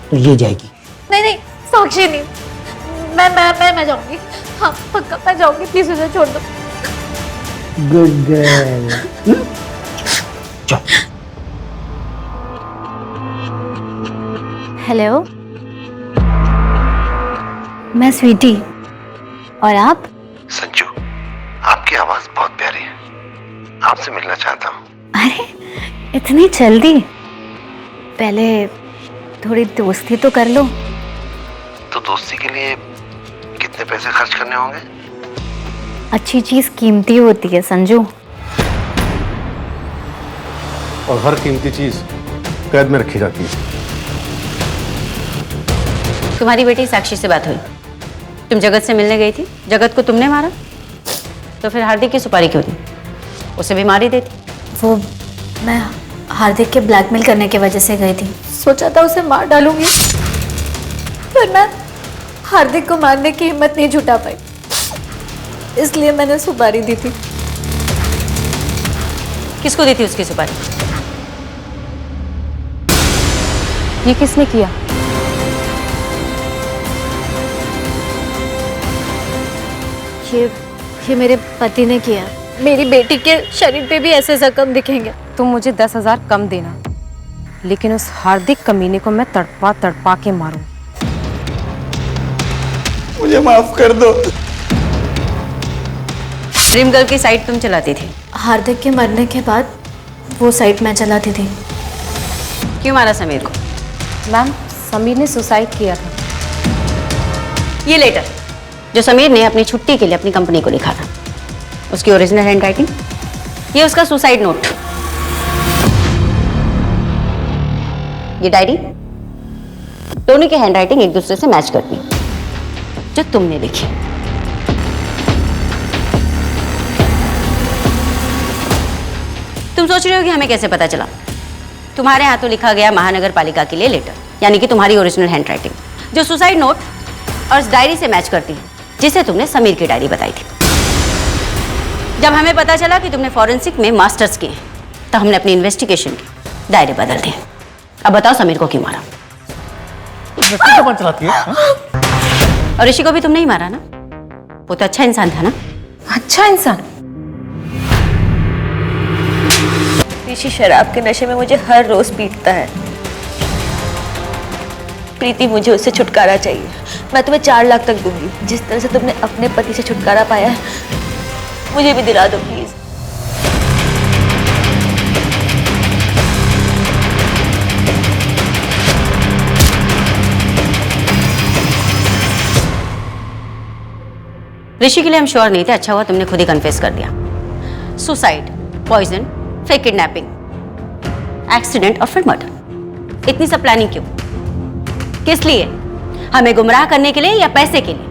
तो ये जाएगी। नहीं, साक्षी नहीं, मैं जाऊंगी। हाँ पक्का मैं जाऊंगी, प्लीज उसे छोड़ दो। Good girl. चल। हेलो, मैं स्वीटी, और आप? संजू, आपकी आवाज बहुत प्यारी है, आपसे मिलना चाहता हूँ। अरे इतनी जल्दी? पहले थोड़ी दोस्ती तो कर लो। तो दोस्ती के लिए कितने पैसे खर्च करने होंगे? अच्छी चीज कीमती होती है संजू। और हर कीमती चीज कैद में रखी जाती है। तुम्हारी बेटी साक्षी से बात हुई, तुम जगत से मिलने गई थी, जगत को तुमने मारा, तो फिर हार्दिक की सुपारी क्यों दी? उसे भी मारी देती। वो मैं हार्दिक के ब्लैकमेल करने की वजह से गई थी। सोचा था उसे मार डालूंगी, पर मैं हार्दिक को मारने की हिम्मत नहीं जुटा पाई, इसलिए मैंने सुपारी दी थी। किसको दी थी उसकी सुपारी? ये किसने किया? ये मेरे पति ने किया। मेरी बेटी के शरीर पे भी ऐसे जख्म दिखेंगे। तुम मुझे 10,000 कम देना, लेकिन उस हार्दिक कमीने को मैं तड़पा तड़पा के मारूं। मुझे माफ कर दो। ड्रीम गर्ल की साइट तुम चलाती थी? हार्दिक के मरने के बाद वो साइट मैं चलाती थी। क्यों मारा समीर को? मैम, समीर ने सुसाइड किया था। ये लेटर जो समीर ने अपनी छुट्टी के लिए अपनी कंपनी को लिखा था, उसकी ओरिजिनल हैंडराइटिंग, ये उसका सुसाइड नोट, ये डायरी, दोनों की हैंडराइटिंग एक दूसरे से मैच करती जो तुमने लिखी। तुम सोच रहे हो कि हमें कैसे पता चला? तुम्हारे हाथों लिखा गया महानगर पालिका के लिए लेटर, यानी कि तुम्हारी ओरिजिनल हैंडराइटिंग, जो सुसाइड नोट और इस डायरी से मैच करती है जिसे तुमने समीर की डायरी बताई थी। जब हमें पता चला कि तुमने फॉरेंसिक में मास्टर्स किए तो हमने अपनी इन्वेस्टिगेशन के दायरे बदल दिए। अब बताओ समीर को क्यों मारा? चलाती है और ऋषि को भी तुमने ही मारा ना? वो तो अच्छा इंसान था ना? अच्छा इंसान? ऋषि शराब के नशे में मुझे हर रोज पीटता है। प्रीति, मुझे उससे छुटकारा चाहिए। मैं तुम्हें 4 लाख तक दूंगी। जिस तरह से तुमने अपने पति से छुटकारा पाया है, मुझे भी दिला दो प्लीज। ऋषि के लिए हम श्योर नहीं थे, अच्छा हुआ तुमने खुद ही कन्फेस कर दिया। Suicide, poison, fake kidnapping, accident और फिर मर्डर। इतनी सब प्लानिंग क्यों? किस लिए? हमें गुमराह करने के लिए या पैसे के लिए?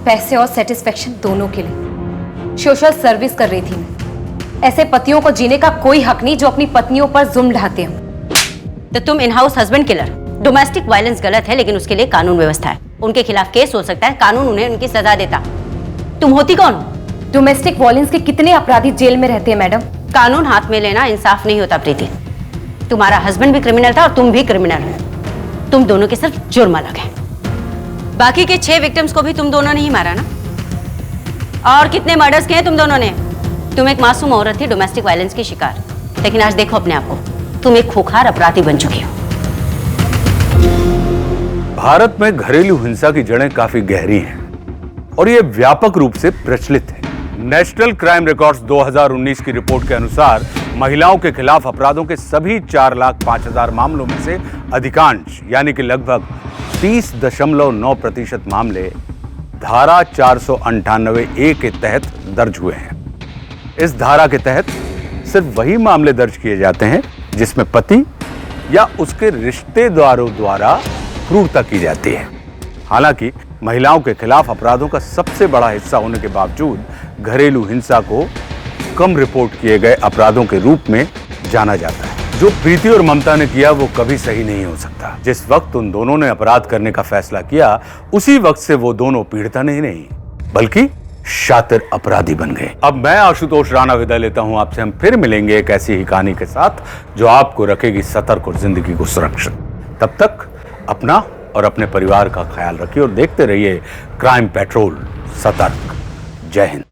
पैसे और सेटिस्फेक्शन दोनों के लिए। सोशल सर्विस कर रही थी मैं। ऐसे पतियों को जीने का कोई हक नहीं जो अपनी पत्नियों पर जुल्म ढाते हैं। तो तुम in house husband killer. Domestic violence गलत है, लेकिन उसके लिए कानून व्यवस्था है। उनके खिलाफ केस हो सकता है, कानून उन्हें उनकी सजा देता। तुम होती कौन हो? डोमेस्टिक वायलेंस के कितने अपराधी जेल में रहते हैं मैडम? कानून हाथ में लेना इंसाफ नहीं होता प्रीति। तुम्हारा हस्बैंड भी क्रिमिनल था और तुम भी क्रिमिनल हो। तुम दोनों के सिर्फ जुर्म अलग है। बाकी के 6 विक्टिम्स को भी तुम दोनों ने ही मारा ना? और कितने मर्डर्स किए तुम दोनों ने? तुम एक मासूम औरत थी, डोमेस्टिक वायलेंस की शिकार, लेकिन आज देखो अपने आप को, तुम एक खूंखार अपराधी बन चुकी हो। भारत में घरेलू हिंसा की जड़ें काफी गहरी हैं और ये व्यापक रूप से प्रचलित है। नेशनल क्राइम रिकॉर्ड्स 2019 की रिपोर्ट के अनुसार महिलाओं के खिलाफ अपराधों के सभी 4,05,000 मामलों में से अधिकांश यानी कि लगभग 30.9% मामले धारा 498A के तहत दर्ज हुए हैं। इस धारा के तहत सिर्फ वही मामले दर्ज किए जाते हैं जिसमें पति या उसके रिश्तेदारों द्वारा क्रूरता की जाती है। हालांकि महिलाओं के खिलाफ अपराधों का सबसे बड़ा हिस्सा होने के बावजूद घरेलू हिंसा को कम रिपोर्ट किए गए अपराधों के रूप में जाना जाता है। जो प्रीति और ममता ने किया वो कभी सही नहीं हो सकता। जिस वक्त उन दोनों ने अपराध करने का फैसला किया, उसी वक्त से वो दोनों पीड़िता नहीं बल्कि शातिर अपराधी बन गए। अब मैं आशुतोष राणा विदा लेता हूं आपसे। हम फिर मिलेंगे एक ऐसी ही कहानी के साथ जो आपको रखेगी सतर्क और जिंदगी को सुरक्षित। तब तक अपना और अपने परिवार का ख्याल रखिए और देखते रहिए क्राइम पेट्रोल। सतर्क। जय हिंद।